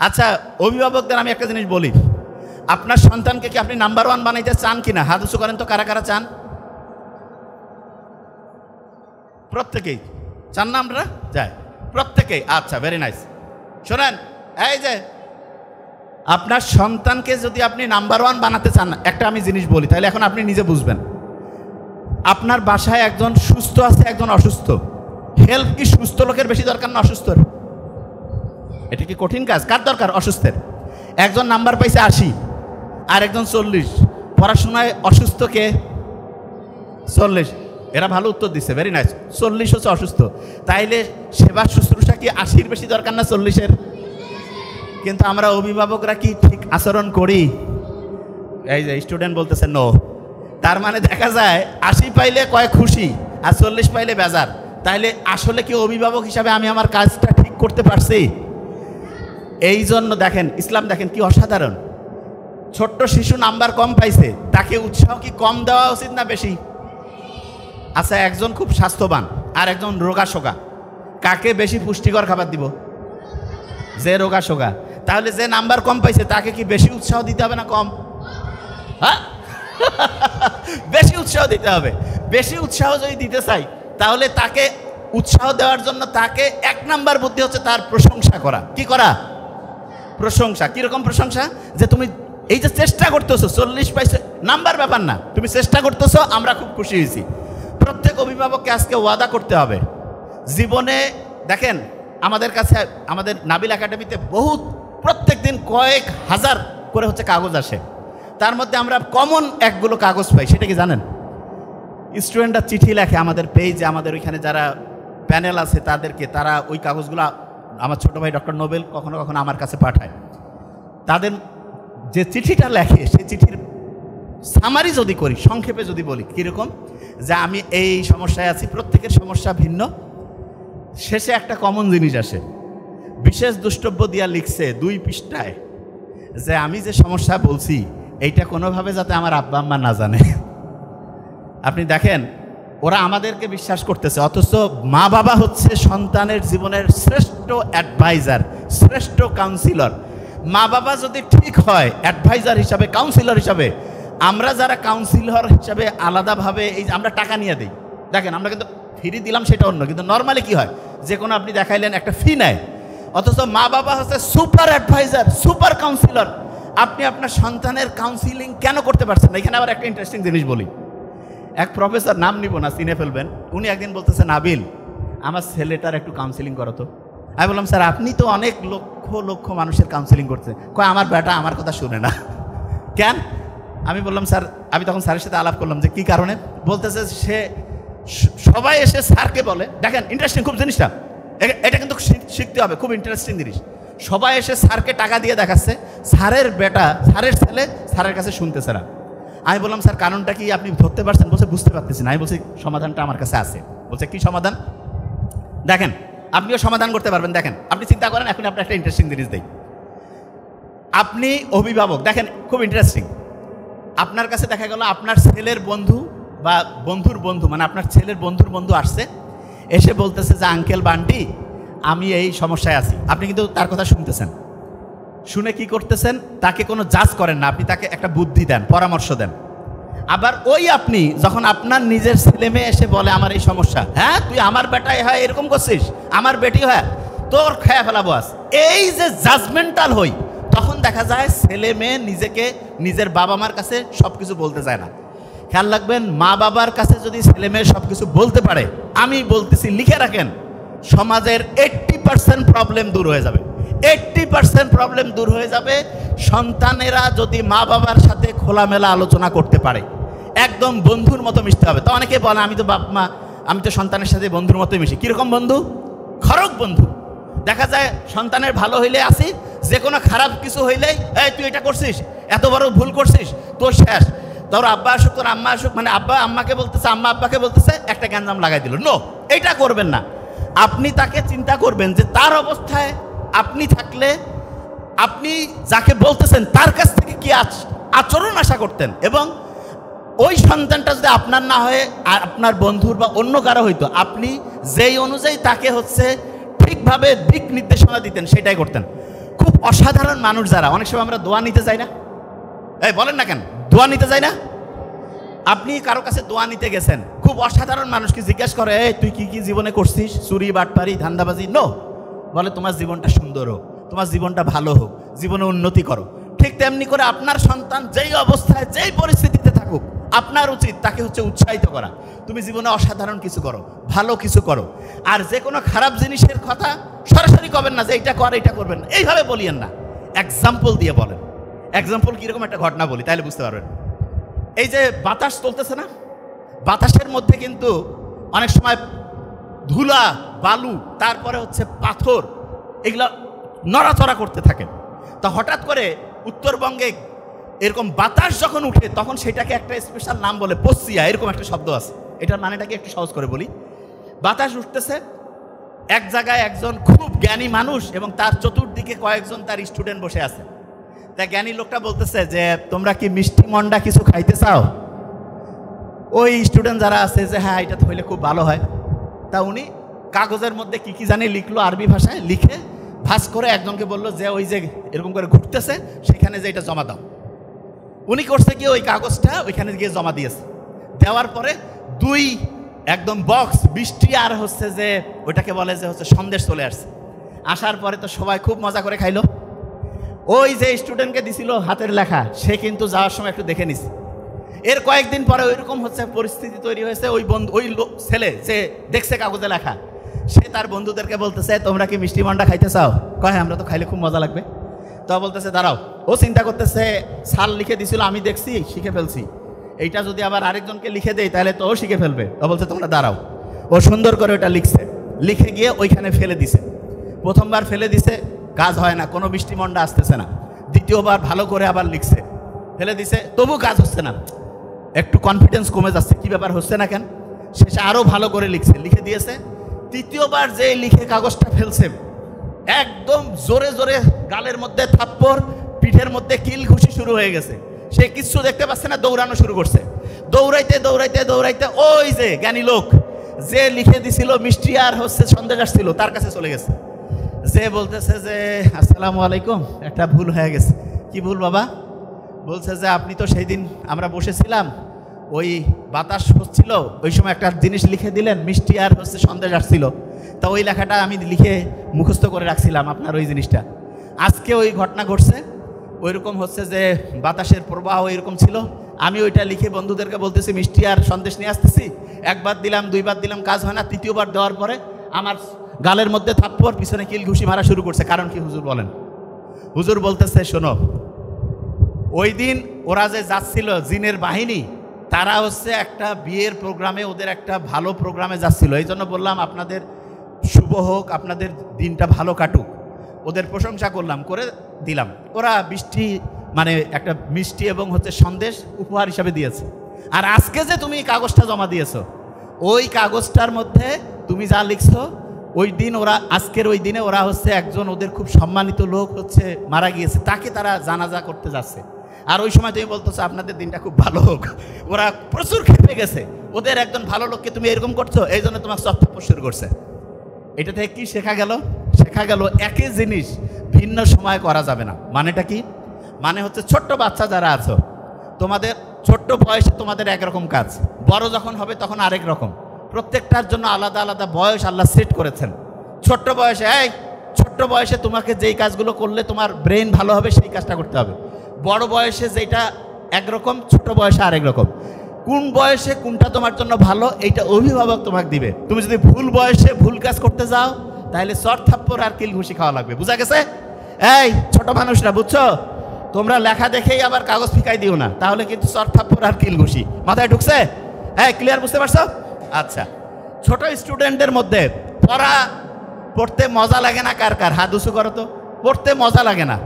আচ্ছা, অভিভাবকদের আমি একটা জিনিস বলি, আপনার সন্তানকে কি আপনি নাম্বার 1 বানাইতে চান কিনা? হাত উঁচু করেন তো, কারা কারা চান? প্রত্যেকেই চান না? আমরা যাই প্রত্যেকেই। আচ্ছা, ভেরি নাইস। শোনেন, এই যে আপনার সন্তানকে যদি আপনি নাম্বার 1 বানাতে চান, একটা আমি জিনিস বলি, তাহলে এখন আপনি নিজে বুঝবেন। আপনার বাসায় একজন সুস্থ আছে, একজন অসুস্থ। হেল্প কি সুস্থ লোকের বেশি দরকার না অসুস্থর? এটা কি কঠিন কাজ? কার দরকার? অসুস্থের। একজন নাম্বার পাইছে 80 আর একজন 40, পড়াশোনায় অসুস্থকে 40। এরা ভালো উত্তর দিচ্ছে, ভেরি নাইস। 40 হচ্ছে অসুস্থ, তাইলে সেবা শুশ্রূষা কি 80-র বেশি দরকার না 40-এর? কিন্তু আমরা অভিভাবকরা কি ঠিক আচরণ করি? এই যে স্টুডেন্ট বলতেছে নো, তার মানে দেখা যায় 80 পাইলে কয় খুশি আর 40 পাইলে বেজার। তাইলে আসলে কি অভিভাবক হিসাবে আমি আমার কাজটা ঠিক করতে পারছি? এই জন্য দেখেন, ইসলাম দেখেন কি অসাধারণ। ছোট্ট শিশু নাম্বার কম পাইছে, তাকে উৎসাহ কি কম দেওয়া উচিত না বেশি? আচ্ছা, একজন খুব স্বাস্থ্যবান আর একজন রোগা শোগা, কাকে বেশি পুষ্টিকর খাবার দিব? যে রোগা শোগা। তাহলে যে নাম্বার কম পাইছে তাকে কি বেশি উৎসাহ দিতে হবে না কম? হ্যাঁ, বেশি উৎসাহ দিতে হবে। বেশি উৎসাহ যদি দিতে চাই, তাহলে তাকে উৎসাহ দেওয়ার জন্য তাকে 1 নাম্বার বুদ্ধি হচ্ছে তার প্রশংসা করা। কি করা? প্রশংসা। কিরকম প্রশংসা? যে তুমি এই যে চেষ্টা করতেছো, 40 পাইছো, নাম্বার ব্যাপার না, তুমি চেষ্টা করতেছো, আমরা খুব খুশি হয়েছি। প্রত্যেক অভিভাবককে আজকে ওয়াদা করতে হবে জীবনে। দেখেন, আমাদের কাছে, আমাদের নাবিল একাডেমিতে বহুত প্রত্যেক দিন কয়েক হাজার করে হচ্ছে কাগজ আসে। তার মধ্যে আমরা কমন একগুলো কাগজ পাই, সেটা কি জানেন? স্টুডেন্টরা চিঠি লেখে আমাদের পেজে, আমাদের ওইখানে যারা প্যানেল আছে তাদেরকে, তারা ওই কাগজগুলো আমার ছোটো ভাই ডক্টর নোবেল কখনো কখনো আমার কাছে পাঠায়। তাদের যে চিঠিটা লেখে, সেই চিঠির সামারি যদি করি, সংক্ষেপে যদি বলি, কীরকম যে আমি এই সমস্যায় আছি, প্রত্যেকের সমস্যা ভিন্ন, শেষে একটা কমন জিনিস আসে। বিশেষ দ্রষ্টব্য দিয়া লিখছে 2 পৃষ্ঠায় যে আমি যে সমস্যা বলছি এইটা কোনোভাবে যাতে আমার আব্বা আম্মা না জানে। আপনি দেখেন, ওরা আমাদেরকে বিশ্বাস করতেছে, অথচ মা বাবা হচ্ছে সন্তানের জীবনের শ্রেষ্ঠ অ্যাডভাইজার, শ্রেষ্ঠ কাউন্সিলর। মা বাবা যদি ঠিক হয় অ্যাডভাইজার হিসাবে, কাউন্সিলর হিসাবে, আমরা যারা কাউন্সিলর হিসাবে আলাদাভাবে এই আমরা টাকা নিয়ে দিই, দেখেন আমরা কিন্তু ফ্রি দিলাম সেটা অন্য, কিন্তু নর্মালি কি হয়, যে কোনো আপনি দেখাইলেন একটা ফি নেয়, অথচ মা বাবা হচ্ছে সুপার অ্যাডভাইজার, সুপার কাউন্সিলর। আপনি আপনার সন্তানের কাউন্সিলিং কেন করতে পারছেন না? এখানে আবার একটা ইন্টারেস্টিং জিনিস বলি। এক প্রফেসর, নাম নিব না, চিনে ফেলবেন, উনি একদিন বলতেছে, নাবিল আমার ছেলেটার একটু কাউন্সিলিং করো তো। আমি বললাম, স্যার আপনি তো অনেক লক্ষ লক্ষ মানুষের কাউন্সিলিং করছেন। কয় আমার বেটা আমার কথা শুনে না। কেন? আমি বললাম, স্যার, আমি তখন স্যারের সাথে আলাপ করলাম যে কী কারণে। বলতেছে সে সবাই এসে স্যারকে বলে, দেখেন ইন্টারেস্টিং খুব জিনিসটা, এটা কিন্তু শিখতে হবে, খুব ইন্টারেস্টিং জিনিস। সবাই এসে স্যারকে টাকা দিয়ে দেখাচ্ছে, স্যারের বেটা, স্যারের ছেলে স্যারের কাছে শুনতেছে না। আমি বললাম, স্যার কারণটা কি আপনি ধরতে পারছেন? বলছে বুঝতে পারতেছি না। আমি বলছি সমাধানটা আমার কাছে আছে। বলছে কি সমাধান? দেখেন, আপনিও সমাধান করতে পারবেন। দেখেন, আপনি চিন্তা করেন, এখন আপনি একটা ইন্টারেস্টিং জিনিস দেই। আপনি অভিভাবক, দেখেন খুব ইন্টারেস্টিং। আপনার কাছে দেখা গেল আপনার ছেলের বন্ধু বা বন্ধুর বন্ধু, মানে আপনার ছেলের বন্ধুর বন্ধু আসছে, এসে বলতেছে যে আঙ্কেল বান্টি আমি এই সমস্যায় আছি। আপনি কিন্তু তার কথা শুনতেছেন, শুনে কি করতেছেন? তাকে কোনো জাজ করেন না, আপনি তাকে একটা বুদ্ধি দেন, পরামর্শ দেন। আবার ওই আপনি যখন আপনার নিজের ছেলে মেয়ে এসে বলে আমার এই সমস্যা, হ্যাঁ তুই আমার বেটাই হয় এরকম করছিস, আমার বেটি হয়, তোর খেয়া ফেলাবো আজ, এই যে জাজমেন্টাল হই, তখন দেখা যায় ছেলে মেয়ে নিজেকে নিজের বাবা মার কাছে সব কিছু বলতে চায় না। খেয়াল রাখবেন, মা বাবার কাছে যদি ছেলে মেয়ে সব কিছু বলতে পারে, আমি বলতেছি লিখে রাখেন, সমাজের 80% প্রবলেম দূর হয়ে যাবে। 80% প্রবলেম দূর হয়ে যাবে সন্তানেরা যদি মা বাবার সাথে খোলামেলা আলোচনা করতে পারে, একদম বন্ধুর মতো মিশতে হবে। তো অনেকে বলে আমি তো বাপ মা, আমি তো সন্তানের সাথে বন্ধুর মতো মিশি। কীরকম বন্ধু? খরক বন্ধু। দেখা যায় সন্তানের ভালো হইলে আসি, যে কোনো খারাপ কিছু হইলেই এই তুই এটা করছিস, এত বড় ভুল করছিস, তোর শেষ, তোর আব্বা আসুক, তোর আম্মা আসুক, মানে আব্বা আম্মাকে বলতেছে, আম্মা আব্বাকে বলতেছে, একটা গ্যাঞ্জাম লাগাই দিল। নো, এইটা করবেন না। আপনি তাকে চিন্তা করবেন যে তার অবস্থায় আপনি থাকলে আপনি যাকে বলতেছেন তার কাছ থেকে কি আচরণ আশা করতেন, এবং ওই সন্তানটা যদি আপনার না হয়ে আপনার বন্ধুর বা অন্য কারো হইতো, আপনি যেই অনুযায়ী তাকে হচ্ছে ঠিকভাবে দিক নির্দেশনা দিতেন, সেটাই করতেন। খুব অসাধারণ মানুষ যারা, অনেক সময় আমরা দোয়া নিতে যাই না, এই বলেন না কেন, দোয়া নিতে যাই না? আপনি কারো কাছে দোয়া নিতে গেছেন, খুব অসাধারণ মানুষকে জিজ্ঞেস করে, এই তুই কি কি জীবনে করছিস, চুরি বাটপারি ধান্দাবাজি? নো, বলে তোমার জীবনটা সুন্দর হোক, তোমার জীবনটা ভালো হোক, জীবনে উন্নতি করো। ঠিক তেমনি করে আপনার সন্তান যেই অবস্থায় যেই পরিস্থিতিতে থাকুক, আপনার উচিত তাকে হচ্ছে উৎসাহিত করা, তুমি জীবনে অসাধারণ কিছু করো, ভালো কিছু করো। আর যে কোনো খারাপ জিনিসের কথা সরাসরি করবেন না যে এইটা কর, এইটা করবেন না, এইভাবে বলিয়েন না, এক্সাম্পল দিয়ে বলেন। এক্সাম্পল কীরকম, একটা ঘটনা বলি তাহলে বুঝতে পারবেন। এই যে বাতাস চলতেছে না, বাতাসের মধ্যে কিন্তু অনেক সময় ধুলা, বালু, তারপরে হচ্ছে পাথর, এগুলো নড়াচড়া করতে থাকে। তা হঠাৎ করে উত্তরবঙ্গে এরকম বাতাস যখন উঠে, তখন সেটাকে একটা স্পেশাল নাম বলে, পশ্চিয়া, এরকম একটা শব্দ আছে। এটার মানেটাকে একটু সহজ করে বলি। বাতাস উঠতেছে, এক জায়গায় একজন খুব জ্ঞানী মানুষ এবং তার চতুর্দিকে কয়েকজন তার স্টুডেন্ট বসে আছে। তা জ্ঞানী লোকটা বলতেছে যে তোমরা কি মিষ্টি মন্ডা কিছু খাইতে চাও? ওই স্টুডেন্ট যারা আছে যে হ্যাঁ এটা তো হইলে খুব ভালো হয়। তা উনি কাগজের মধ্যে কি কি জানি লিখলো, আরবি ভাষায় লিখে ভাস করে একজনকে বললো যে ওই যে এরকম করে ঘুরতেছে সেখানে যে এটা জমা দাও। উনি করছে কি, ওই কাগজটা ওইখানে গিয়ে জমা দিয়েছে। দেওয়ার পরে দুই একদম বক্স মিষ্টি আর হচ্ছে যে ওইটাকে বলে যে হচ্ছে সন্দেশ চলে আসছে। আসার পরে তো সবাই খুব মজা করে খাইলো। ওই যে স্টুডেন্টকে দিছিল হাতের লেখা, সে কিন্তু যাওয়ার সময় একটু দেখে নিছে। এর কয়েকদিন পরে ওইরকম হচ্ছে পরিস্থিতি তৈরি হয়েছে, ওই ছেলে যে দেখছে কাগজে লেখা, সে তার বন্ধুদেরকে বলতেছে তোমরা কি মিষ্টি মন্ডা খাইতে চাও? কয় আমরা তো খাইলে খুব মজা লাগবে। তো বলতেছে দাঁড়াও, ও চিন্তা করতেছে সাল লিখে দিছিল, আমি দেখছি শিখে ফেলছি, এইটা যদি আবার আরেকজনকে লিখে দেয় তাহলে তো ও শিখে ফেলবে। ও বলছে তোমরা দাঁড়াও। ও সুন্দর করে ওটা লিখছে, লিখে গিয়ে ওইখানে ফেলে দিছে। প্রথমবার ফেলে দিছে, কাজ হয় না, কোনো মিষ্টি মন্ডা আসতেছে না। দ্বিতীয়বার ভালো করে আবার লিখছে, ফেলে দিছে, তবু কাজ হচ্ছে না, একটু কনফিডেন্স কমে যাচ্ছে, কি ব্যাপার হচ্ছে না কেন? শেষে আরও ভালো করে লিখছে, লিখে দিয়েছে। তৃতীয়বার যে লিখে কাগজটা ফেলছে, একদম জোরে জোরে গালের মধ্যে থাপ্পড়, পিঠের মধ্যে কিল ঘুষি শুরু হয়ে গেছে। সে কিচ্ছু দেখতে পাচ্ছে না, দৌড়ানো শুরু করছে। দৌড়াইতে দৌড়াইতে দৌড়াইতে ওই যে জ্ঞানী লোক যে লিখে দিছিল মিষ্টি আর হচ্ছে সন্দেশ আসছিল, তার কাছে চলে গেছে। যে বলতেছে যে আসসালামু আলাইকুম, একটা ভুল হয়ে গেছে। কি ভুল বাবা? বলছে যে আপনি তো সেই দিন আমরা বসেছিলাম, ওই বাতাস হচ্ছিল, ওই সময় একটা জিনিস লিখে দিলেন, মিষ্টি আর হচ্ছে সন্দেশ আসছিল। তা ওই লেখাটা আমি লিখে মুখস্থ করে রাখছিলাম আপনার ওই জিনিসটা। আজকে ওই ঘটনা ঘটছে, ওইরকম হচ্ছে যে বাতাসের প্রবাহ এরকম ছিল, আমি ওইটা লিখে বন্ধুদেরকে বলতেছি মিষ্টি আর সন্দেশ নিয়ে আসতেছি। একবার দিলাম, দুইবার দিলাম, কাজ হয় না। তৃতীয়বার দেওয়ার পরে আমার গালের মধ্যে থাপ্পড়, পিছনে কিল ঘুষি মারা শুরু করছে। কারণ কি হুজুর বলেন? হুজুর বলতেছে শোনো, ওই দিন ওরা যে যাচ্ছিল জিনের বাহিনী, তারা হচ্ছে একটা বিয়ের প্রোগ্রামে, ওদের একটা ভালো প্রোগ্রামে যাচ্ছিল। এই জন্য বললাম আপনাদের শুভ হোক, আপনাদের দিনটা ভালো কাটুক, ওদের প্রশংসা করলাম, করে দিলাম। ওরা বৃষ্টি মানে একটা মিষ্টি এবং হচ্ছে সন্দেশ উপহার হিসাবে দিয়েছে। আর আজকে যে তুমি কাগজটা জমা দিয়েছো, ওই কাগজটার মধ্যে তুমি যা লিখছো, ওই দিন ওরা, আজকের ওই দিনে ওরা হচ্ছে একজন ওদের খুব সম্মানিত লোক হচ্ছে মারা গিয়েছে, তাকে তারা জানাজা করতে যাচ্ছে। আর ওই সময় তুমি বলতেছো আপনাদের দিনটা খুব ভালো হোক। ওরা প্রচুর খেপে গেছে, ওদের একজন ভালো লোককে তুমি এরকম করছো, এই জন্য তোমার চত্বর শুরু করছে। এটা থেকে কি শেখা গেল? শেখা গেল একই জিনিস ভিন্ন সময় করা যাবে না। মানেটা কি? মানে হচ্ছে ছোট্ট বাচ্চা যারা আছো, তোমাদের ছোট্ট বয়সে তোমাদের একরকম কাজ, বড় যখন হবে তখন আরেক রকম। প্রত্যেকটার জন্য আলাদা আলাদা বয়স আল্লাহ সেট করেছেন। ছোট্ট বয়সে ছোট্ট বয়সে তোমাকে যেই কাজগুলো করলে তোমার ব্রেন ভালো হবে সেই কাজটা করতে হবে। বড় বয়সে যেটা একরকম, ছোট বয়সে আরেক রকম। কোন বয়সে কোনটা তোমার জন্য ভালো, এইটা অভিভাবক তোমাকে দিবে। তুমি যদি ভুল বয়সে ভুল কাজ করতে যাও, তাহলে চর থাপ্পড় আর কিল ঘুষি খাওয়া লাগবে। বুঝা গেছে? এই ছোট মানুষরা, বুঝছো? তোমরা লেখা দেখেই আবার কাগজ ফিকাই দিও না, তাহলে কিন্তু চর থাপ্পড় আর কিল ঘুষি মাথায় ঢুকছে? ক্লিয়ার? বুঝতে পারছো? আচ্ছা, ছোট স্টুডেন্টদের মধ্যে পড়তে মজা লাগে না? কার কার হাত উঁচু করো তো। পড়তে মজা লাগে না?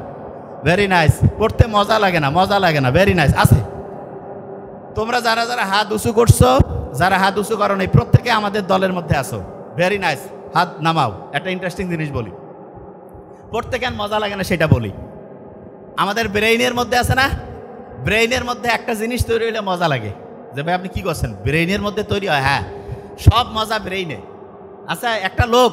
Very nice. পড়তে মজা লাগে না? মজা লাগে না? Very nice. আছে তোমরা যারা যারা হাত উঁচু করছো, যারা হাত উঁচু করো নাই, প্রত্যেকে আমাদের দলের মধ্যে আসো। ভেরি নাইস, হাত নামাও। একটা ইন্টারেস্টিং জিনিস বলি, পড়তে কেন মজা লাগে না সেটা বলি। আমাদের ব্রেইনের মধ্যে আছে না, ব্রেইনের মধ্যে একটা জিনিস তৈরি হলে মজা লাগে। যে ভাই আপনি কি করছেন? ব্রেইনের মধ্যে তৈরি হয়। হ্যাঁ, সব মজা ব্রেইনে। আচ্ছা, একটা লোক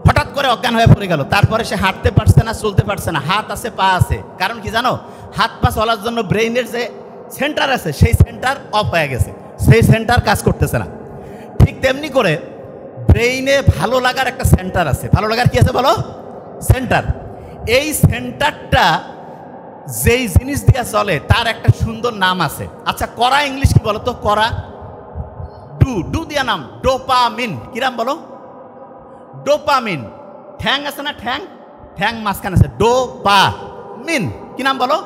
হঠাৎ করে অজ্ঞান হয়ে পড়ে গেল, তারপরে সে হাঁটতে পারছে না, চলতে পারছে না, হাত আছে পা আছে, কারণ কি জানো, হাত পা চলার জন্য ব্রেইনের যে সেন্টার আছে সেই সেন্টার অফ হয়ে গেছে, সেই সেন্টার কাজ করতেছে না। ঠিক তেমনি করে ব্রেইনে ভালো লাগার একটা সেন্টার আছে। ভালো লাগার কি আছে বলো? সেন্টার। এই সেন্টারটা যেই জিনিস দিয়ে চলে তার একটা সুন্দর নাম আছে। আচ্ছা, করা ইংলিশ কি বলো তো? করা, ডু, ডু দিয়া নাম ডোপামিন। কিরাম বলো? ডোপামিন। ঠ্যাং আছে না, ঠ্যাং, ঠ্যাং মাঝখানে আছে, ডোপামিন। কি নাম বলো?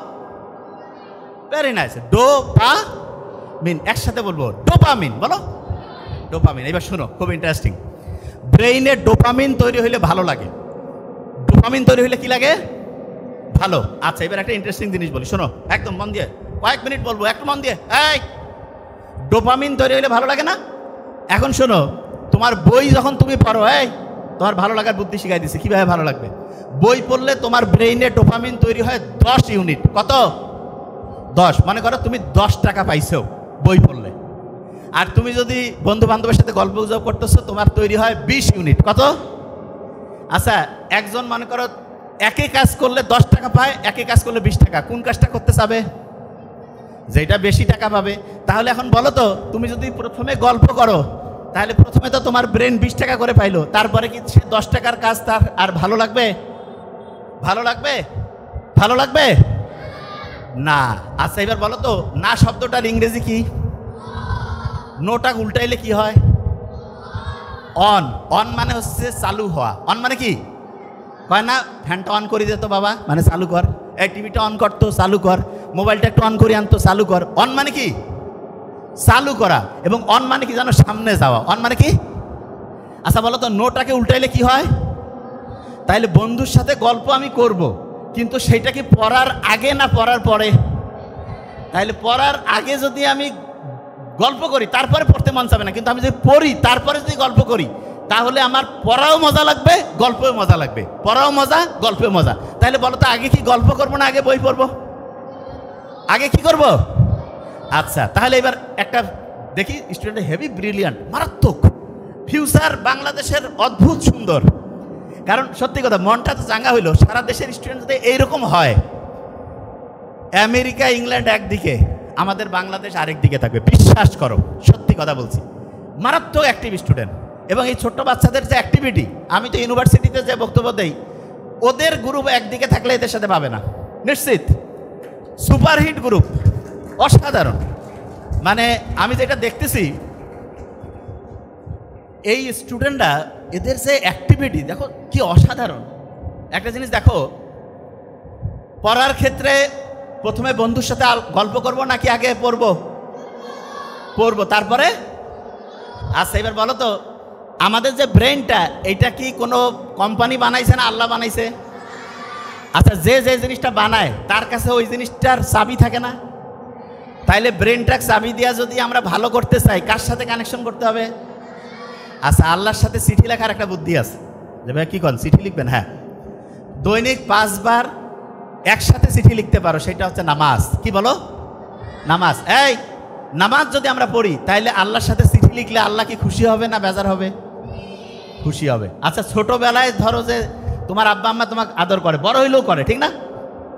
Very nice, dopamine. একসাথে বলবো, ডোপামিন। বলো ডোপামিন। এবার শোনো, খুব ইন্টারেস্টিং। ব্রেইনে ডোপামিন তৈরি হইলে ভালো লাগে। ডোপামিন তৈরি হইলে কি লাগে? ভালো। আচ্ছা, এবার একটা ইন্টারেস্টিং জিনিস বলি, শোনো একদম মন দিয়ে, কয়েক মিনিট বলবো, একটু মন দিয়ে। এই, ডোপামিন তৈরি হইলে ভালো লাগে না? এখন শোনো, তোমার বই যখন তুমি পড়ো, এই তোমার ভালো লাগার বুদ্ধি শিখাই দিছে, কীভাবে ভালো লাগবে। বই পড়লে তোমার ব্রেইনে ডোপামিন তৈরি হয় 10 ইউনিট। কত? 10। মনে করো তুমি 10 টাকা পাইছো বই পড়লে, আর তুমি যদি বন্ধু বান্ধবের সাথে গল্প গুজব করতেছো, তোমার তৈরি হয় 20 ইউনিট। কত? আচ্ছা, একজন মনে করো একই কাজ করলে 10 টাকা পায়, একই কাজ করলে 20 টাকা, কোন কাজটা করতে চাবে? যেটা বেশি টাকা পাবে। তাহলে এখন বলো তো, তুমি যদি প্রথমে গল্প করো, তাহলে প্রথমে তো তোমার ব্রেন 20 টাকা করে পাইলো, তারপরে কি সে 10 টাকার কাজ তার আর ভালো লাগবে? ভালো লাগবে? ভালো লাগবে না। আচ্ছা, এবার বলো তো, না শব্দটার ইংরেজি কি? নোটা উল্টাইলে কি হয়? অন। অন মানে হচ্ছে চালু হওয়া। অন মানে কি? কয় না, ফ্যানটা অন করে দিত বাবা, মানে চালু কর। এই টিভিটা অন করতো, চালু কর। মোবাইলটা একটু অন করে আনতো, চালু কর। অন মানে কি? চালু করা। এবং অন মানে কি জানো? সামনে যাওয়া। অন মানে কি? আচ্ছা বলো তো, নোটাকে উল্টাইলে কি হয়? তাইলে বন্ধুর সাথে গল্প আমি করব, কিন্তু সেটা কি পড়ার আগে না পড়ার পরে? তাইলে পড়ার আগে যদি আমি গল্প করি, তারপরে পড়তে মন চাবে না, কিন্তু আমি যদি পড়ি তারপরে যদি গল্প করি, তাহলে আমার পড়াও মজা লাগবে, গল্পেও মজা লাগবে। পড়াও মজা, গল্পেও মজা। তাহলে বলো তো, আগে কি গল্প করবো না আগে বই পড়বো? আগে কি করব? আচ্ছা, তাহলে এবার একটা দেখি, স্টুডেন্ট হেভি ব্রিলিয়ান্ট, মারাত্মক ফিউচার বাংলাদেশের অদ্ভুত সুন্দর। কারণ সত্যি কথা, মনটা তো চাঙ্গা হইলো, সারা দেশের স্টুডেন্ট যদি এইরকম হয়, আমেরিকা ইংল্যান্ড একদিকে, আমাদের বাংলাদেশ আরেক দিকে থাকবে। বিশ্বাস করো, সত্যি কথা বলছি, মারাত্মক অ্যাক্টিভ স্টুডেন্ট। এবং এই ছোট্ট বাচ্চাদের যে অ্যাক্টিভিটি, আমি তো ইউনিভার্সিটিতে যে বক্তব্য দেই, ওদের গ্রুপ একদিকে থাকলে এদের সাথে পাবে না, নিশ্চিত। সুপারহিট গ্রুপ, অসাধারণ। মানে আমি যেটা দেখতেছি, এই স্টুডেন্টরা, এদের যে অ্যাক্টিভিটি দেখো কি অসাধারণ। একটা জিনিস দেখো, পড়ার ক্ষেত্রে প্রথমে বন্ধুর সাথে গল্প করব নাকি আগে পড়বো? পড়বো, তারপরে। আচ্ছা, এবার বলো তো, আমাদের যে ব্রেনটা, এটা কি কোনো কোম্পানি বানাইছে না আল্লাহ বানাইছে? আচ্ছা, যে যে জিনিসটা বানায় তার কাছে ওই জিনিসটার চাবি থাকে না? তাইলে ব্রেনটাকে চাবি দিয়া যদি আমরা ভালো করতে চাই, কার সাথে কানেকশন করতে হবে? আচ্ছা, আল্লাহর সাথে চিঠি লেখার একটা বুদ্ধি আছে, যে ভাই কি করেন, চিঠি লিখবেন? হ্যাঁ, দৈনিক 5 বার একসাথে চিঠি লিখতে পারো, সেটা হচ্ছে নামাজ। কি বলো? নামাজ। এই নামাজ যদি আমরা পড়ি, তাইলে আল্লাহর সাথে চিঠি লিখলে আল্লাহ কি খুশি হবে না বেজার হবে? খুশি হবে। আচ্ছা, ছোটবেলায় ধরো যে তোমার আব্বা আম্মা তোমাকে আদর করে, বড় হইলেও করে, ঠিক না?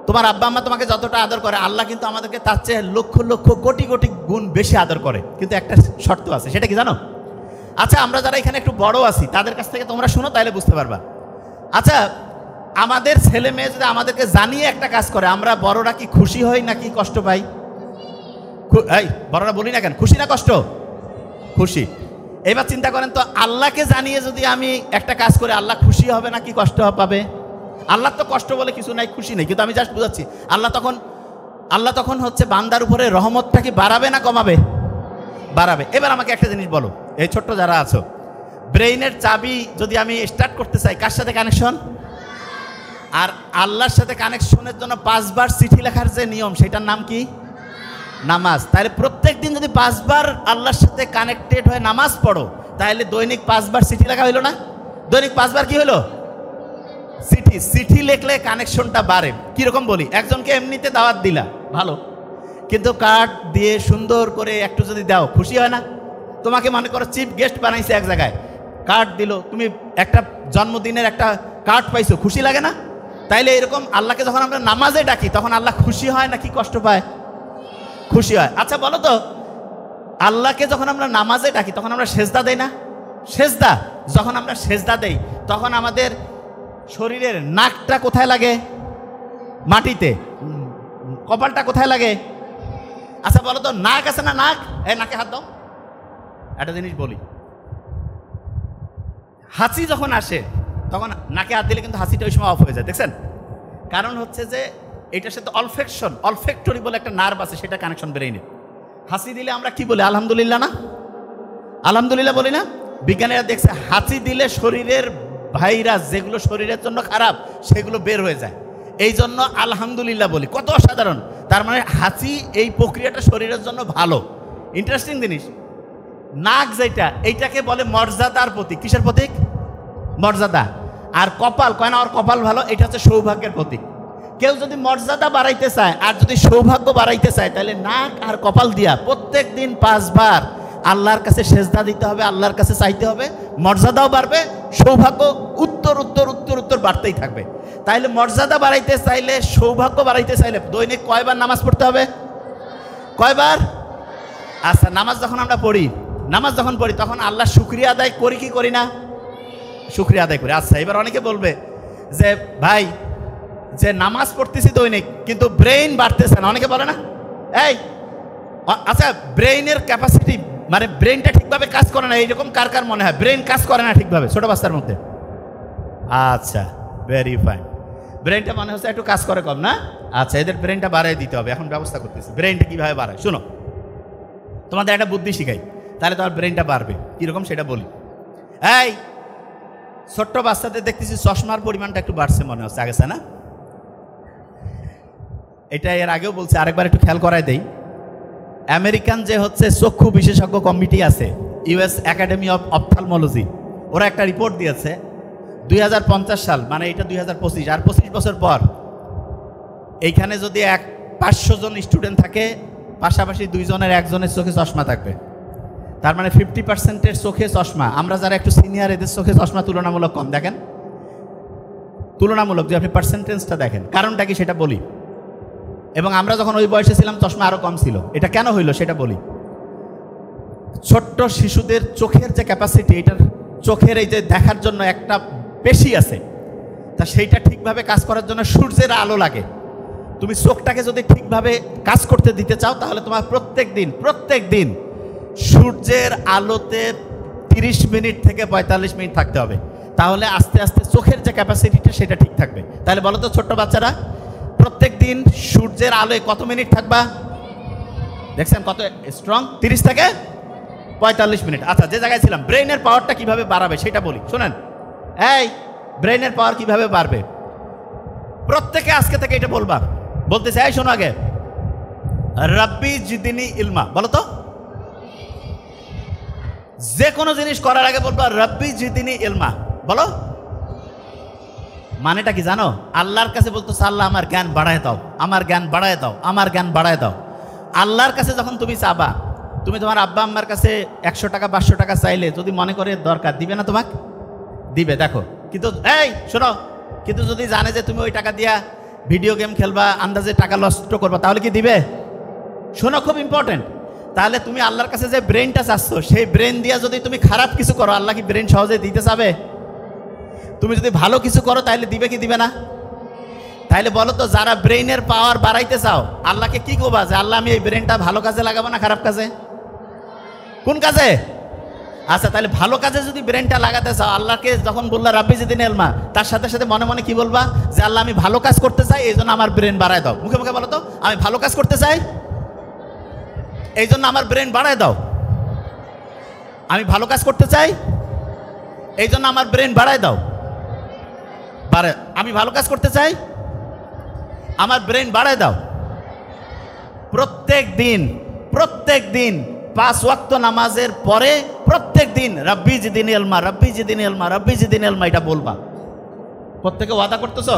তোমার আব্বা আম্মা তোমাকে যতটা আদর করে, আল্লাহ কিন্তু আমাদেরকে তার চেয়ে লক্ষ লক্ষ কোটি কোটি গুণ বেশি আদর করে। কিন্তু একটা শর্ত আছে, সেটা কি জানো? আচ্ছা, আমরা যারা এখানে একটু বড় আছি, তাদের কাছ থেকে তোমরা শুনো, তাইলে বুঝতে পারবা। আচ্ছা, আমাদের ছেলে মেয়ে যদি আমাদেরকে জানিয়ে একটা কাজ করে, আমরা বড়রা কি খুশি হই নাকি কষ্ট পাই? এই বড়রা বলি না কেন, খুশি না কষ্ট? খুশি। এবার চিন্তা করেন তো, আল্লাহকে জানিয়ে যদি আমি একটা কাজ করে, আল্লাহ খুশি হবে নাকি কষ্ট পাবে? আল্লাহ তো কষ্ট বলে কিছু নাই, খুশি নেই। কিন্তু আমি জাস্ট বুঝাচ্ছি, আল্লাহ তখন হচ্ছে বান্দার উপরে রহমতটা কি বাড়াবে না কমাবে? বাড়াবে। এবার আমাকে একটা জিনিস বলো, এই ছোট্ট যারা আছো, ব্রেইনের চাবি যদি আমি স্টার্ট করতে চাই, কার সাথে কানেকশন? আর আল্লাহর সাথে কানেকশনের জন্য 5 বার চিঠি লেখার যে নিয়ম, সেটার নাম কি? নামাজ। তাহলে প্রত্যেক দিন যদি 5 বার আল্লাহর সাথে কানেক্টেড হয়ে নামাজ পড়ো, তাহলে দৈনিক 5 বার চিঠি লেখা হইলো না? দৈনিক 5 বার কি হলো? চিঠি। চিঠি লিখলে কানেকশনটা বাড়ে। কিরকম বলি, একজনকে এমনিতে দাওয়াত দিলা, ভালো, কিন্তু কার্ড দিয়ে সুন্দর করে একটু যদি দাও, খুশি হয় না? তোমাকে মনে করো চিফ গেস্ট বানাইছে এক জায়গায়, কার্ড দিল, তুমি একটা জন্মদিনের একটা কার্ড পাইছো, খুশি লাগে না? তাইলে এরকম আল্লাহকে যখন আমরা নামাজে ডাকি তখন আল্লাহ খুশি হয় নাকি কষ্ট পায়? খুশি হয়। আচ্ছা বলো তো, আল্লাহকে যখন আমরা নামাজে ডাকি তখন আমরা সেজদা দেই না? সেজদা, যখন আমরা সেজদা দেই তখন আমাদের শরীরের নাকটা কোথায় লাগে? মাটিতে। কপালটা কোথায় লাগে? আচ্ছা বলো তো, নাক আছে না? নাক, নাকে হাত দাও। একটা জিনিস বলি, হাসি যখন আসে তখন নাকে হাত দিলে কিন্তু হাসিটা ওই সময় অফ হয়ে যায়, দেখছেন? কারণ হচ্ছে যে এটার সাথে অলফেক্টরি বলে একটা নার্ভ আছে, সেটা কানেকশন ব্রেইনে। হাসি দিলে আমরা কি বলি? আলহামদুলিল্লাহ না? আলহামদুলিল্লাহ বলি না? বিজ্ঞানীরা দেখছে হাসি দিলে শরীরের ভাইরাস যেগুলো শরীরের জন্য খারাপ সেগুলো বের হয়ে যায়, এই জন্য আলহামদুলিল্লাহ বলি। কত অসাধারণ! তার মানে হাসি এই প্রক্রিয়াটা শরীরের জন্য ভালো। ইন্টারেস্টিং জিনিস। নাক যেটা, এইটাকে বলে মর্যাদার প্রতীক। কিসের প্রতীক? মর্যাদা। আর কপাল, কয় না ওর কপাল ভালো, এটা হচ্ছে সৌভাগ্যের প্রতীক। কেউ যদি মর্যাদা বাড়াইতে চায় আর যদি সৌভাগ্য বাড়াইতে চায় তাহলে নাক আর কপাল দিয়া প্রত্যেক দিন 5 বার আল্লাহর কাছে সেজদা দিতে হবে, আল্লাহর কাছে চাইতে হবে, মর্যাদাও বাড়বে, সৌভাগ্য উত্তর উত্তর উত্তর উত্তর বাড়তেই থাকবে। তাইলে মর্যাদা বাড়াইতে চাইলে, সৌভাগ্য বাড়াইতে চাইলে দৈনিক কয়বার নামাজ পড়তে হবে? কয়বার? আচ্ছা, নামাজ যখন আমরা পড়ি, নামাজ যখন পড়ি তখন আল্লাহ শুকরিয়া আদায় করি কি করি না? শুকরিয়া আদায় করি। আচ্ছা, এবার অনেকে বলবে যে ভাই, যে নামাজ পড়তেছি দৈনিক কিন্তু ব্রেইন বাড়তেছে না, অনেকে বলে না? এই আচ্ছা, ব্রেইনের ক্যাপাসিটি মানে ব্রেইনটা ঠিকভাবে কাজ করে না, এইরকম কার কার মনে হয় ব্রেইন কাজ করে না ঠিকভাবে ছোট বাচ্চার মধ্যে? আচ্ছা, ভেরি ফাইন। ব্রেইনটা মনে হচ্ছে একটু কাজ করে কম না? আচ্ছা, এদের ব্রেইনটা বাড়াই দিতে হবে, এখন ব্যবস্থা করতেছি। ব্রেইনটা কীভাবে বাড়ায় শুনো, তোমাদের একটা বুদ্ধি শিখাই, তাহলে তোমার ব্রেইনটা বাড়বে। কীরকম সেটা বলি। এই ছোট্ট বাচ্চাদের দেখতেছি চশমার পরিমাণটা একটু বাড়ছে মনে হচ্ছে, আগেছে না? এটা এর আগেও বলছে, আরেকবার একটু খেয়াল করাই দেই। আমেরিকান যে হচ্ছে চক্ষু বিশেষজ্ঞ কমিটি আছে, ইউএস একাডেমি অফ অপথ্যালমোলজি, ওরা একটা রিপোর্ট দিয়েছে 2050 সাল, মানে এটা 2025, আর 25 বছর পর এইখানে যদি 500 জন স্টুডেন্ট থাকে, পাশাপাশি 2 জনের 1 জনের চোখে চশমা থাকবে। তার মানে 50%-এর চোখে চশমা। আমরা যারা একটু সিনিয়র, এদের চোখে চশমা তুলনামূলক কম। দেখেন তুলনামূলক, যে আপনি পার্সেন্টেজটা দেখেন, কারণটা কি সেটা বলি। এবং আমরা যখন ওই বয়সে ছিলাম চশমা আরও কম ছিল। এটা কেন হইল সেটা বলি। ছোট্ট শিশুদের চোখের যে ক্যাপাসিটি, এটার চোখের এই যে দেখার জন্য একটা পেশি আছে, তা সেইটা ঠিকভাবে কাজ করার জন্য সূর্যের আলো লাগে। তুমি চোখটাকে যদি ঠিকভাবে কাজ করতে দিতে চাও তাহলে তোমার প্রত্যেক দিন সূর্যের আলোতে 30 মিনিট থেকে 45 মিনিট থাকতে হবে। তাহলে আস্তে আস্তে চোখের যে ক্যাপাসিটিটা সেটা ঠিক থাকবে। তাহলে বলো তো ছোট্ট বাচ্চারা, প্রত্যেক দিন সূর্যের আলোয় কত মিনিট থাকবা? দেখছেন কত স্ট্রং? 30 থেকে 45 মিনিট। আচ্ছা, যে জায়গায় ছিলাম, ব্রেইনের পাওয়ারটা কিভাবে বাড়াবে সেটা বলি, শোনেন। এই ব্রেইনের পাওয়ার কিভাবে বাড়বে, প্রত্যেকে আজকে থেকে এটা বলবা। বলতে চাই, শোনো আগে, রাব্বি জিদিনি ইলমা। বলো তো, যে কোনো জিনিস করার আগে বলবা রাব্বি জিদিনি ইলমা। বলো, মানেটা কি জানো? আল্লাহর কাছে বলতেছে, আল্লাহ আমার জ্ঞান বাড়ায় দাও, আমার জ্ঞান বাড়ায় দাও, আমার জ্ঞান বাড়ায় দাও। আল্লাহর কাছে যখন তুমি চাবা, তুমি তোমার আব্বা আম্মার কাছে 100 টাকা 500 টাকা চাইলে যদি মনে করে দরকার, দিবে না? তোমাকে দিবে। দেখো, কিন্তু এই শোনো, কিন্তু যদি জানে যে তুমি ওই টাকা দিয়া ভিডিও গেম খেলবা, আন্দাজে টাকা নষ্ট করবা, তাহলে কি দিবে? শোনো, খুব ইম্পর্টেন্ট। তাহলে তুমি আল্লাহর কাছে যে ব্রেনটা চাচ্ছ, সেই ব্রেন দিয়া যদি তুমি খারাপ কিছু করো, আল্লাহ কি ব্রেন সহজে দিতে চাবে? তুমি যদি ভালো কিছু করো তাহলে দিবে কি দিবে না? তাহলে বলো তো, যারা ব্রেইনের পাওয়ার বাড়াইতে চাও, আল্লাহকে কি করবা যে আল্লাহ আমি এই ব্রেনটা ভালো কাজে লাগাবো না খারাপ কাজে? কোন কাজে? আচ্ছা, তাহলে ভালো কাজে যদি ব্রেনটা লাগাতে চাও, আল্লাহকে যখন বললা রাব্বি জিদিনি ইলমা, তার সাথে সাথে মনে মনে কি বলবা? যে আল্লাহ আমি ভালো কাজ করতে চাই, এই জন্য আমার ব্রেন বাড়ায় দাও। মুখে মুখে বলো তো, আমি ভালো কাজ করতে চাই, এই জন্য আমার ব্রেন বাড়ায় দাও। আমি ভালো কাজ করতে চাই, এই জন্য আমার ব্রেন বাড়ায় দাও। আমি ভালো কাজ করতে চাই, আমার ব্রেন বাড়ায় দাও। প্রত্যেক দিন 5 ওয়াক্ত নামাজের পরে প্রত্যেক দিন রাব্বি জিদিনি ইলমা, রাব্বি জিদিনি ইলমা, রাব্বি জিদিনি ইলমা, এটা বলবা। প্রত্যেকে ওয়াদা করতেছ?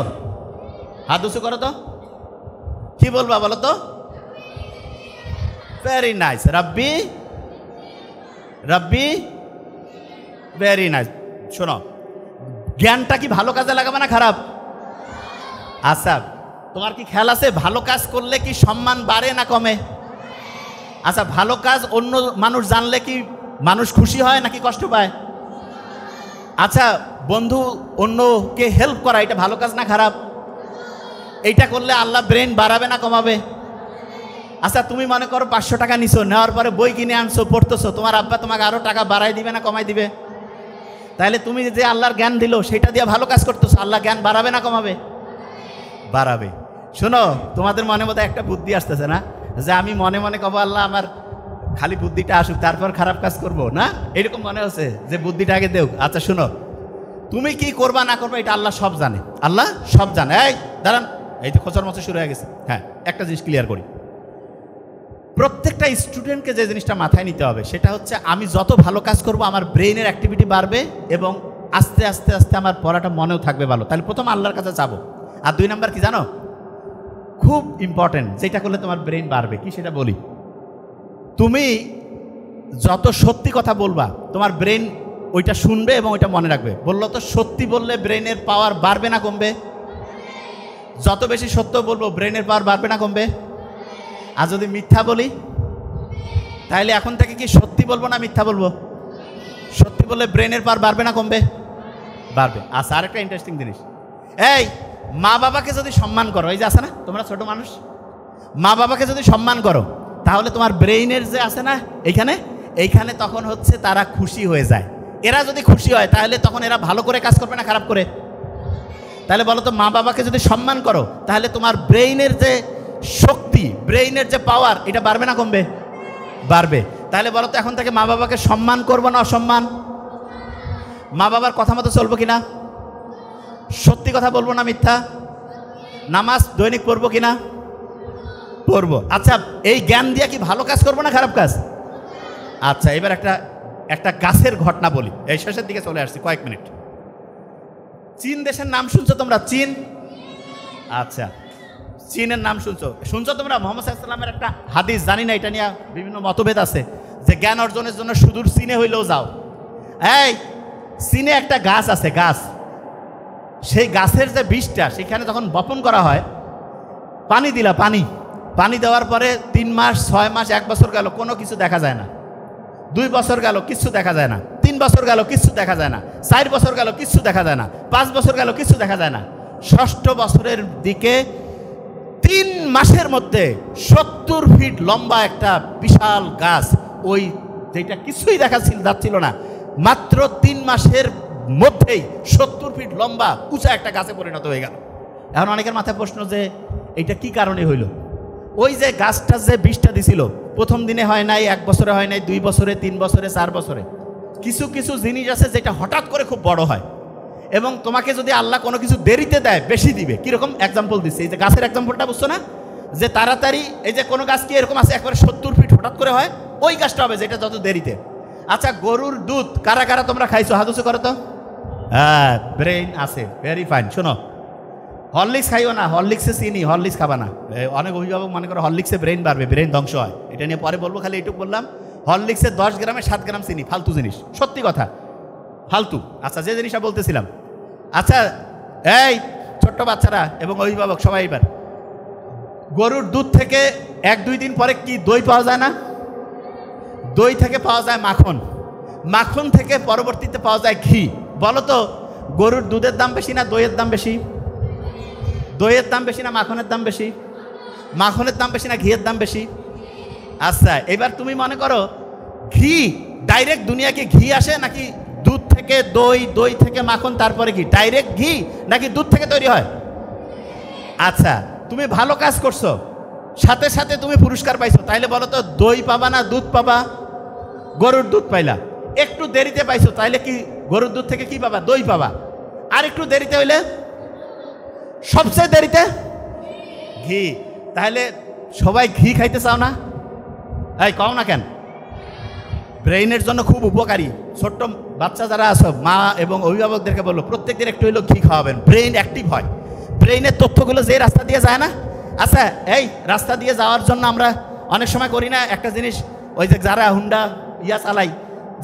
হাত উঁচু করো তো, কি বলবা বলো তো? ভেরি নাইস, রাব্বি, ভেরি নাইস। শোনো, জ্ঞানটা কি ভালো কাজে লাগাবে না খারাপ? আচ্ছা, তোমার কি খেয়াল আছে ভালো কাজ করলে কি সম্মান বাড়ে না কমে? আচ্ছা, ভালো কাজ অন্য মানুষ জানলে কি মানুষ খুশি হয় নাকি কষ্ট পায়? আচ্ছা, বন্ধু অন্যকে হেল্প করা এটা ভালো কাজ না খারাপ? এইটা করলে আল্লাহ ব্রেন বাড়াবে না কমাবে? আচ্ছা, তুমি মনে করো 500 টাকা নিছো, নেওয়ার পরে বই কিনে আনছো, পড়তেছো, তোমার আব্বা তোমাকে আরো টাকা বাড়াই দিবে না কমাই দিবে? তাহলে তুমি যে আল্লাহর জ্ঞান দিল সেটা দিয়ে ভালো কাজ করতেছো, আল্লাহ জ্ঞান বাড়াবে না কমাবে? বাড়াবে। শোনো, তোমাদের মনে মধ্যে একটা বুদ্ধি আসতেছে না যে আমি মনে মনে কব আল্লাহ আমার খালি বুদ্ধিটা আসুক তারপর খারাপ কাজ করব না, এরকম মনে হচ্ছে যে বুদ্ধিটা আগে দেও। আচ্ছা শোনো, তুমি কি করবা না করবা এটা আল্লাহ সব জানে, আল্লাহ সব জানে। এই দাঁড়ান, এই তো খোঁচার মতো শুরু হয়ে গেছে। হ্যাঁ, একটা জিনিস ক্লিয়ার করি, প্রত্যেকটা স্টুডেন্টকে যে জিনিসটা মাথায় নিতে হবে সেটা হচ্ছে আমি যত ভালো কাজ করব আমার ব্রেইনের অ্যাক্টিভিটি বাড়বে এবং আস্তে আস্তে আস্তে আমার পড়াটা মনেও থাকবে ভালো। তাহলে প্রথম আল্লাহর কাছে যাবো। আর 2 নাম্বার কি জানো, খুব ইম্পর্টেন্ট, যেটা করলে তোমার ব্রেইন বাড়বে, কি সেটা বলি। তুমি যত সত্যি কথা বলবা তোমার ব্রেইন ওইটা শুনবে এবং ওইটা মনে রাখবে। বললো তো সত্যি বললে ব্রেইনের পাওয়ার বাড়বে না কমবে? যত বেশি সত্য বলবো ব্রেইনের পাওয়ার বাড়বে না কমবে? আর যদি মিথ্যা বলি তাহলে এখন থেকে কি সত্যি বলবো না মিথ্যা বলবো? সত্যি বললে ব্রেইনের পাওয়ার বাড়বে না কমবে? বাড়বে। আচ্ছা, আরেকটা ইন্টারেস্টিং জিনিস, এই মা বাবাকে যদি সম্মান করো, এই যে আছে না তোমরা ছোট মানুষ, মা বাবাকে যদি সম্মান করো তাহলে তোমার ব্রেইনের যে আছে না এইখানে তখন হচ্ছে তারা খুশি হয়ে যায়। এরা যদি খুশি হয় তাহলে তখন এরা ভালো করে কাজ করবে না খারাপ করে? তাহলে বলো তো, মা বাবাকে যদি সম্মান করো তাহলে তোমার ব্রেইনের যে শক্তি, ব্রেইনের যে পাওয়ার, এটা বাড়বে না কমবে? বাড়বে। তাহলে বলো তো এখন থেকে মা বাবাকে সম্মান করবো না অসম্মান? মা বাবার কথা মতো চলবো কিনা? সত্যি কথা বলবো না মিথ্যা? নামাজ দৈনিক পড়বো কিনা? পড়বো। আচ্ছা, এই জ্ঞান দিয়ে কি ভালো কাজ করবো না খারাপ কাজ? আচ্ছা, এবার একটা গাছের ঘটনা বলি, এই শেষের দিকে চলে আসছি, কয়েক মিনিট। চীন দেশের নাম শুনছো তোমরা? চীন। আচ্ছা, চীনের নাম শুনছো তোমরা? মুহাম্মদ সাল্লাল্লাহু আলাইহি ওয়াসাল্লামের একটা হাদিস, জানি না এটা নিয়ে বিভিন্ন মতভেদ আছে, যে জ্ঞান অর্জনের জন্য সুদূর চীনে হইলেও যাও। এই চীনে একটা গাছ আছে, গাছ, সেই গাছের যে বীজটা সেখানে যখন বপন করা হয়, পানি দিলা, পানি দেওয়ার পরে 3 মাস 6 মাস 1 বছর গেল, কোনো কিছু দেখা যায় না। 2 বছর গেল, কিচ্ছু দেখা যায় না। 3 বছর গেল, কিচ্ছু দেখা যায় না। 4 বছর গেল, কিচ্ছু দেখা যায় না। 5 বছর গেল, কিচ্ছু দেখা যায় না। 6ষ্ঠ বছরের দিকে 3 মাসের মধ্যে 70 ফিট লম্বা একটা বিশাল গাছ, ওই যেটা কিছুই দেখা যাচ্ছিল না, মাত্র 3 মাসের মধ্যেই 70 ফিট লম্বা উঁচা একটা গাছে পরিণত হয়ে গেল। এখন অনেকের মাথায় প্রশ্ন যে এটা কি কারণে হইল? ওই যে গাছটা যে বীজটা দিছিল, প্রথম দিনে হয় নাই, 1 বছরে হয় নাই, 2 বছরে, 3 বছরে, 4 বছরে। কিছু কিছু জিনিস আছে যেটা হঠাৎ করে খুব বড় হয়, এবং তোমাকে যদি আল্লাহ কোনো কিছু দেরিতে দেয় বেশি দিবে। কীরকম এক্সাম্পল দিচ্ছে, এই যে গাছের এক্সাম্পলটা বুঝছো না, যে তাড়াতাড়ি, এই যে কোনো গাছ কি এরকম আছে একবারে 70 ফিট হঠাৎ করে হয়, ওই গাছটা হবে যেটা যত দেরিতে। আচ্ছা, গরুর দুধ কারা কারা তোমরা খাইছো? হাত উঁচু করো তো। হ্যাঁ, ব্রেইন আছে, ভেরি ফাইন। শোনো, হরলিক্স খাইও না, হরলিক্সে চিনি, হরলিক্স খাবা না। অনেক অভিভাবক মনে করো হরলিক্সে ব্রেইন বাড়বে, ব্রেইন ধ্বংস হয়। এটা নিয়ে পরে বলবো, খালি এইটুকু বললাম, হরলিক্সে 10 গ্রামে 7 গ্রাম চিনি, ফালতু জিনিস, সত্যি কথা, ফালতু। আচ্ছা, যে জিনিসটা বলতেছিলাম, আচ্ছা এই ছোট্ট বাচ্চারা এবং অভিভাবক সবাই, এবার গরুর দুধ থেকে 1-2 দিন পরে কি দই পাওয়া যায় না? দই থেকে পাওয়া যায় মাখন, মাখন থেকে পরবর্তীতে পাওয়া যায় ঘি। বলো তো, গরুর দুধের দাম বেশি না দইয়ের দাম বেশি? দইয়ের দাম বেশি না মাখনের দাম বেশি? মাখনের দাম বেশি না ঘিয়ের দাম বেশি? আচ্ছা, এবার তুমি মনে করো ঘি ডাইরেক্ট দুনিয়াকে ঘি আসে নাকি দুধ থেকে দই, দই থেকে মাখন, তারপরে ঘি? ডাইরেক্ট ঘি নাকি দুধ থেকে তৈরি হয়? আচ্ছা, তুমি ভালো কাজ করছো, সাথে সাথে তুমি পুরস্কার পাইছো, তাইলে বলো তো দই পাবা না দুধ পাবা? গরুর দুধ পাইলা, একটু দেরিতে পাইছো, তাইলে কি গরুর দুধ থেকে কি পাবা? দই পাবা। আর একটু দেরিতে হইলে, সবচেয়ে দেরিতে ঘি। তাহলে সবাই ঘি খাইতে চাও না? এই কও না কেন? ব্রেইনের জন্য খুব উপকারী। ছোট্ট বাচ্চা যারা আছো, মা এবং অভিভাবকদেরকে বললো প্রত্যেক দিন একটু হইলেও ঘি খাওয়াবেন, ব্রেইন অ্যাক্টিভ হয়। ব্রেইনের তথ্যগুলো যে রাস্তা দিয়ে যায় না, আচ্ছা এই রাস্তা দিয়ে যাওয়ার জন্য আমরা অনেক সময় করি না একটা জিনিস, ওই যে যারা হুন্ডা চালাই,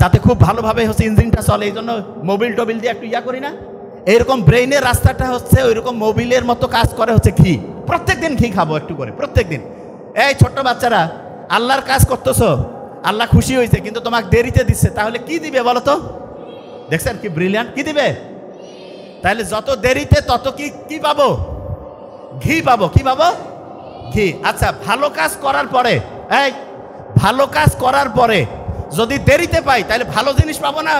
যাতে খুব ভালোভাবে হচ্ছে ইঞ্জিনটা চলে, এই জন্য মোবিল টোবিল দিয়ে একটু ইয়া করি না, এইরকম ব্রেইনের রাস্তাটা হচ্ছে ওইরকম মোবিলের মতো কাজ করে হচ্ছে ঘি। প্রত্যেক দিন ঘি খাবো একটু করে, প্রত্যেক দিন। এই ছোট্ট বাচ্চারা, আল্লাহর কাজ করতেছো, আল্লাহ খুশি হয়েছে, কিন্তু তোমাকে দেরিতে দিচ্ছে, তাহলে কি দিবে বলো তো? দেখছেন কি ব্রিলিয়ান্ট, কি দিবে? তাহলে যত দেরিতে তত কি পাবো? ঘি পাবো। কি পাবো? ঘি। আচ্ছা, ভালো কাজ করার পরে, এই ভালো কাজ করার পরে যদি দেরিতে পাই, তাহলে ভালো জিনিস পাবো না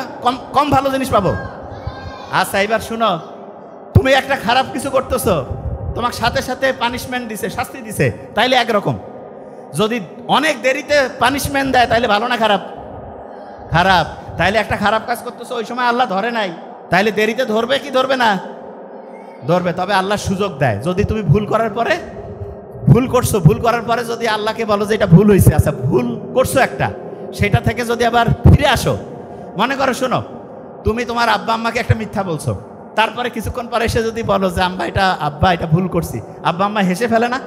কম ভালো জিনিস পাবো? আচ্ছা, এবার শুনো, তুমি একটা খারাপ কিছু করতেছো, তোমাকে সাথে সাথে পানিশমেন্ট দিছে, শাস্তি দিছে, তাইলে একরকম। যদি অনেক দেরিতে পানিশমেন্ট দেয়, তাইলে ভালো না খারাপ? খারাপ। তাইলে একটা খারাপ কাজ করতেছো, ওই সময় আল্লাহ ধরে নাই, তাইলে দেরিতে ধরবে কি ধরবে না? ধরবে। তবে আল্লাহ সুযোগ দেয়, যদি তুমি ভুল করার পরে, ভুল করছো, ভুল করার পরে যদি আল্লাহকে বলো যে এটা ভুল হয়েছে, আচ্ছা ভুল করছো একটা, সেটা থেকে যদি আবার ফিরে আসো, মনে করো, শোনো, তুমি তোমার আব্বা আম্মাকে একটা মিথ্যা বলছো, তারপরে কিছুক্ষণ পরে এসে যদি বলো যে আব্বা এটা ভুল করছি, আব্বা আম্মা হেসে ফেলে না?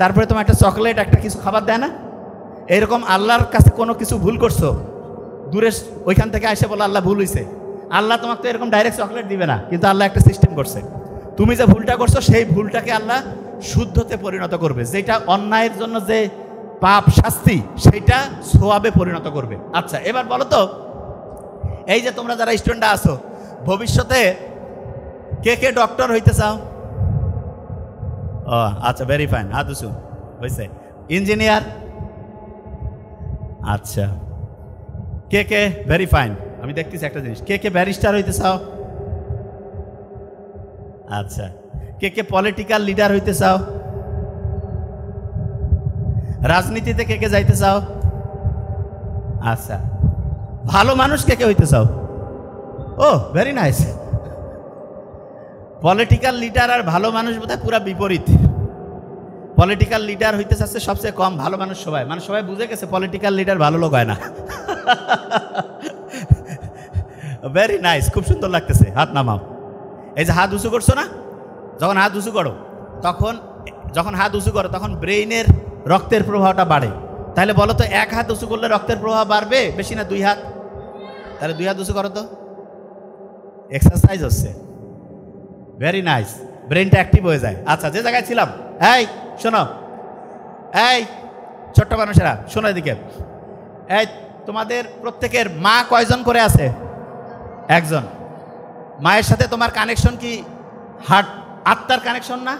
তারপরে তোমার একটা চকলেট, একটা কিছু খাবার দেয় না? এরকম আল্লাহর কাছে কোনো কিছু ভুল করছো, দূরে ওইখান থেকে এসে বলো আল্লাহ ভুল হয়েছে, আল্লাহ তোমাকে তো এরকম ডাইরেক্ট চকলেট দিবে না, কিন্তু আল্লাহ একটা সিস্টেম করছে, তুমি যে ভুলটা করছো সেই ভুলটাকে আল্লাহ শুদ্ধতে পরিণত করবে, যেটা অন্যায়ের জন্য যে পাপ শাস্তি, সেইটা সোয়াবে পরিণত করবে। আচ্ছা, এবার বলো তো, এই যে তোমরা যারা স্টুডেন্টরা আছো, ভবিষ্যতে কে কে ডক্টর হইতে চাও? ও আচ্ছা, ভেরি ফাইন, হাদুসু হয়েছে। ইঞ্জিনিয়ার? আচ্ছা, কে কে, ভেরি ফাইন, আমি দেখতেছি একটা জিনিস, কে কে ব্যারিস্টার হইতে চাও? আচ্ছা, কে কে পলিটিক্যাল লিডার হইতে চাও? রাজনীতিতে কে কে যাইতে চাও? আচ্ছা, ভালো মানুষ কে কে হইতে চাও? ও ভেরি নাইস। পলিটিক্যাল লিডার আর ভালো মানুষ বোধহয় পুরা বিপরীত। পলিটিক্যাল লিডার হইতে চাচ্ছে সবচেয়ে কম, ভালো মানুষ সবাই, মানে সবাই বুঝে গেছে পলিটিক্যাল লিডার ভালো লোক হয় না। ভেরি নাইস, খুব সুন্দর লাগতেছে, হাত নামাও। এই যে হাত উঁচু করছো না, যখন হাত উঁচু করো তখন ব্রেইনের রক্তের প্রবাহটা বাড়ে। তাহলে বলো তো, এক হাত উঁচু করলে রক্তের প্রবাহ বাড়বে বেশি না দুই হাত? তাহলে দুই হাত উঁচু করো তো, এক্সারসাইজ হচ্ছে। ভেরি নাইস, ব্রেনটা অ্যাক্টিভ হয়ে যায়। আচ্ছা, যে জায়গায় ছিলাম, এই শোনো, এই ছোট্ট মানুষেরা শোনো এদিকে, এই তোমাদের প্রত্যেকের মা কয়জন করে আছে? একজন। মায়ের সাথে তোমার কানেকশন কি হার্ট, আত্মার কানেকশন না?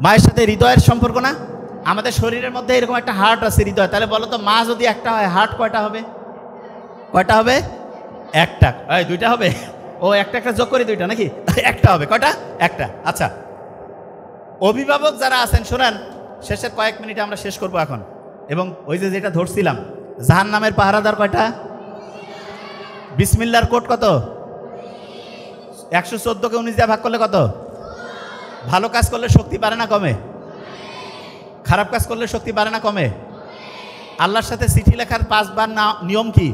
মায়ের সাথে হৃদয়ের সম্পর্ক না? আমাদের শরীরের মধ্যে এরকম একটা হার্ট আছে, হৃদয়। তাহলে বলো তো, মা যদি একটা হয়, হার্ট কয়টা হবে? কয়টা হবে? একটা। এই দুইটা হবে? ও একটা একটা যোগ করি দুইটা নাকি? একটা হবে। কয়টা? একটা। আচ্ছা, অভিভাবক যারা আছেন শোনেন, শেষের কয়েক মিনিটে আমরা শেষ করবো এখন। এবং ওই যে যেটা ধরছিলাম, জাহান্নামের পাহারাদার কয়টা? বিসমিল্লাহর কোড কত? 114কে 19 দিয়ে ভাগ করলে কত? ভালো কাজ করলে শক্তি বাড়ে না কমে? খারাপ কাজ করলে শক্তি বাড়ে না কমে? আল্লাহর সাথে চিঠি লেখার 5 বার না নিয়ম কি?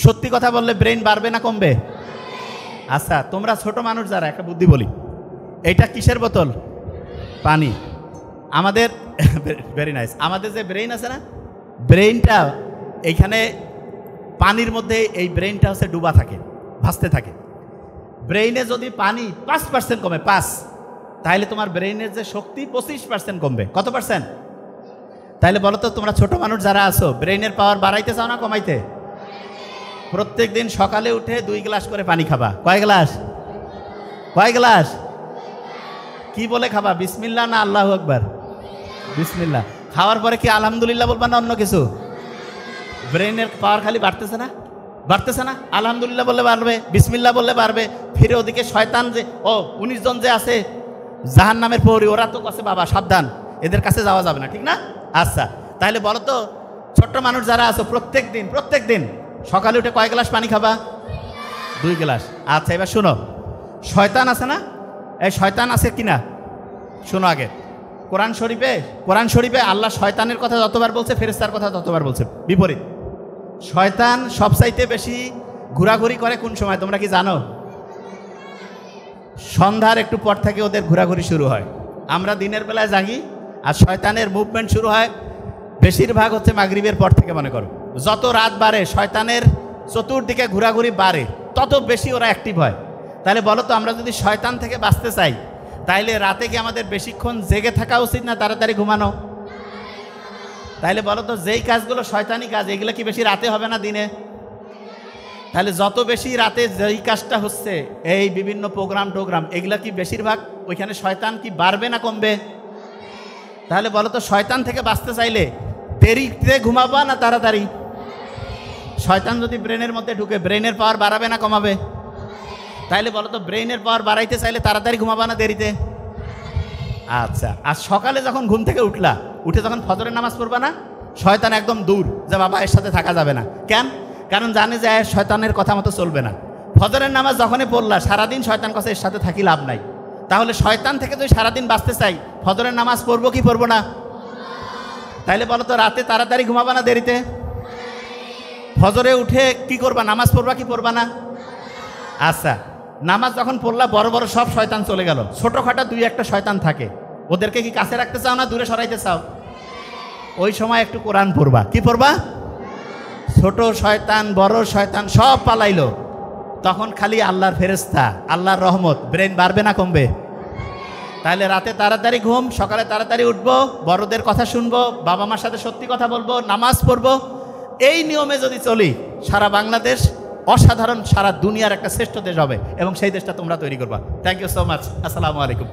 সত্যি কথা বললে ব্রেন বাড়বে না কমবে? আচ্ছা, তোমরা ছোট মানুষ যারা, একটা বুদ্ধি বলি, এইটা কিসের বোতল? পানি। আমাদের ভেরি নাইস, আমাদের যে ব্রেইন আছে না, ব্রেইনটা এইখানে পানির মধ্যে, এই ব্রেইনটা হচ্ছে ডুবা থাকে, ভাসতে থাকে। ব্রেইনে যদি পানি 5% কমে, 5, তাহলে তোমার ব্রেইনের যে শক্তি 25% কমবে। কত পার্সেন্ট? তাহলে বলো তো, তোমরা ছোট মানুষ যারা আছো, ব্রেইনের পাওয়ার বাড়াইতে চাও না কমাইতে? প্রত্যেক দিন সকালে উঠে 2 গ্লাস করে পানি খাবা। কয় গ্লাস? কয় গ্লাস? কি বলে খাবা? বিসমিল্লাহ না আল্লাহু আকবার? বিসমিল্লাহ। খাওয়ার পরে কি আলহামদুলিল্লাহ বলবা না অন্য কিছু? ব্রেইনের পাওয়ার খালি বাড়তেছে না? বাড়তেছে না? আলহামদুলিল্লাহ বললে বাড়বে, বিসমিল্লাহ বললে বাড়বে। ফিরে ওদিকে শয়তান যে 19 জন যে আছে জাহান্নামের প্রহরী, ওরা তো কাছে বাবা সাবধান, এদের কাছে যাওয়া যাবে না, ঠিক না? আচ্ছা, তাহলে বলো তো, ছোট্ট মানুষ যারা আছো, প্রত্যেক দিন সকালে উঠে কয় গ্লাস পানি খাবা? 2 গ্লাস। আচ্ছা, এবার শোনো, শয়তান আছে না? এই শয়তান আছে কিনা শোনো আগে। কোরআন শরীফে আল্লাহ শয়তানের কথা যতবার বলছে, ফেরেশতার কথা ততবার বলছে বিপরীত। শয়তান সবচাইতে বেশি ঘোরাঘুরি করে কোন সময় তোমরা কি জানো? সন্ধ্যার একটু পর থেকে ওদের ঘোরাঘুরি শুরু হয়। আমরা দিনের বেলায় জাগি, আর শয়তানের মুভমেন্ট শুরু হয় বেশিরভাগ হচ্ছে মাগরিবের পর থেকে, মনে করো যত রাত বাড়ে শয়তানের চতুর্দিকে ঘোরাঘুরি বাড়ে, তত বেশি ওরা অ্যাক্টিভ হয়। তাহলে বলো তো, আমরা যদি শয়তান থেকে বাঁচতে চাই, তাইলে রাতে কি আমাদের বেশিক্ষণ জেগে থাকা উচিত না তাড়াতাড়ি ঘুমানো? তাইলে বলো তো, যেই কাজগুলো শয়তানি কাজ, এগুলো কি বেশি রাতে হবে না দিনে? তাহলে যত বেশি রাতে যেই কাজটা হচ্ছে, এই বিভিন্ন প্রোগ্রাম, এগুলা কি বেশিরভাগ ওইখানে শয়তান কি বাড়বে না কমবে? তাহলে বলো তো, শয়তান থেকে বাঁচতে চাইলে দেরিতে ঘুমাবা না তাড়াতাড়ি? শয়তান যদি ব্রেনের মধ্যে ঢুকে, ব্রেনের পাওয়ার বাড়াবে না কমাবে? তাইলে বলো তো, ব্রেনের পাওয়ার বাড়াইতে চাইলে তাড়াতাড়ি ঘুমাবা না দেরিতে? আচ্ছা, আর সকালে যখন ঘুম থেকে উঠে যখন ফজরের নামাজ পড়বা না, শয়তান একদম দূর, যে বাবা এর সাথে থাকা যাবে না। কেন? কারণ জানে যে শয়তানের কথা মতো চলবে না। ফজরের নামাজ যখনই পড়লা, সারাদিন শয়তান কাছে এর সাথে থাকি লাভ নাই। তাহলে শয়তান থেকে যদি সারাদিন বাঁচতে চাই, ফজরের নামাজ পড়বো কি পড়বো না? তাইলে বলো তো, রাতে তাড়াতাড়ি ঘুমাবা না দেরিতে? ফজরে উঠে কি করবা, নামাজ পড়বা কি পড়বা না? আচ্ছা, নামাজ যখন পড়লা, বড় বড় সব শয়তান চলে গেল, ছোটখাটো দুই একটা শয়তান থাকে, ওদেরকে কি কাছে রাখতে চাও না দূরে সরাইতে চাও? ওই সময় একটু কোরআন পড়বা। কি পড়বা? ছোট শয়তান বড় শয়তান সব পালাইলো, তখন খালি আল্লাহর ফেরেশতা, আল্লাহর রহমত, ব্রেন বাড়বে না কমবে? তাহলে রাতে তাড়াতাড়ি ঘুম, সকালে তাড়াতাড়ি উঠবো, বড়দের কথা শুনবো, বাবা মার সাথে সত্যি কথা বলবো, নামাজ পড়বো। এই নিয়মে যদি চলি, সারা বাংলাদেশ অসাধারণ, সারা দুনিয়ার একটা শ্রেষ্ঠ দেশ হবে, এবং সেই দেশটা তোমরা তৈরি করবা। Thank you so much. আসসালামু আলাইকুম।